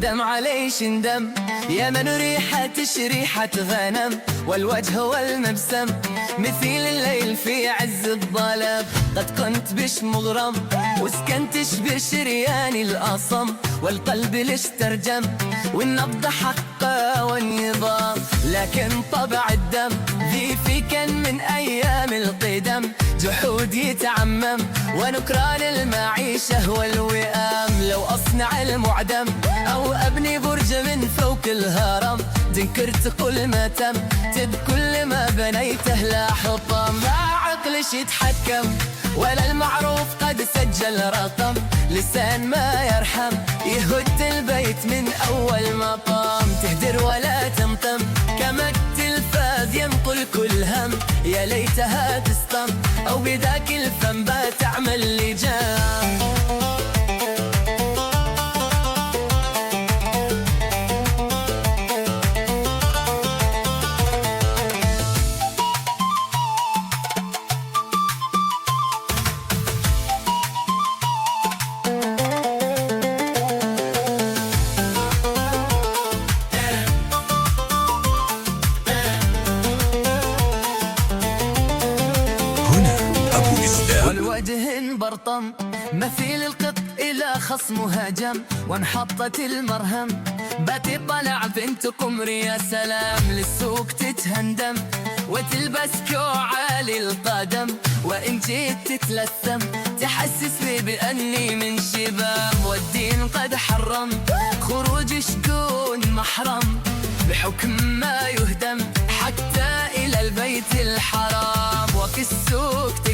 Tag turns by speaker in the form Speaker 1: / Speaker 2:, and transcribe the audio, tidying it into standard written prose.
Speaker 1: ندم عليش ندم يا من ريحة ريحة غنم، والوجه والمبسم مثيل الليل في عز الظلام. قد كنت بش مغرم وسكنتش بشريان الأصم، والقلب ليش ترجم والنبض حقه والنظام. لكن طبع الدم ذي في كان من أيام القدم، جحود يتعمم ونكران المعيشة والوئام. لو أصنع المعدم أو أبني برج من فوق الهرم، تنكرت كل ما تم كل ما بنيته لا حطم. لا عقلش يتحكم ولا المعروف قد سجل رقم، لسان ما يرحم يهد البيت من أول مقام. تهدر ولا تمطم كما التلفاز ينقل كل هم، يا ليتها تسطم أو بذاك الفم بتعمل لجام. والوجه برطم مثيل القط إلى خصم هجم، وانحطت المرهم باتي طلع بنت قمري. يا سلام للسوق تتهندم وتلبس كوع عالي القدم، وإن جيت تتلثم تحسسني بأني من شباب. والدين قد حرم خروج شكون محرم، بحكم ما يهدم حتى إلى البيت الحرام. وفي السوق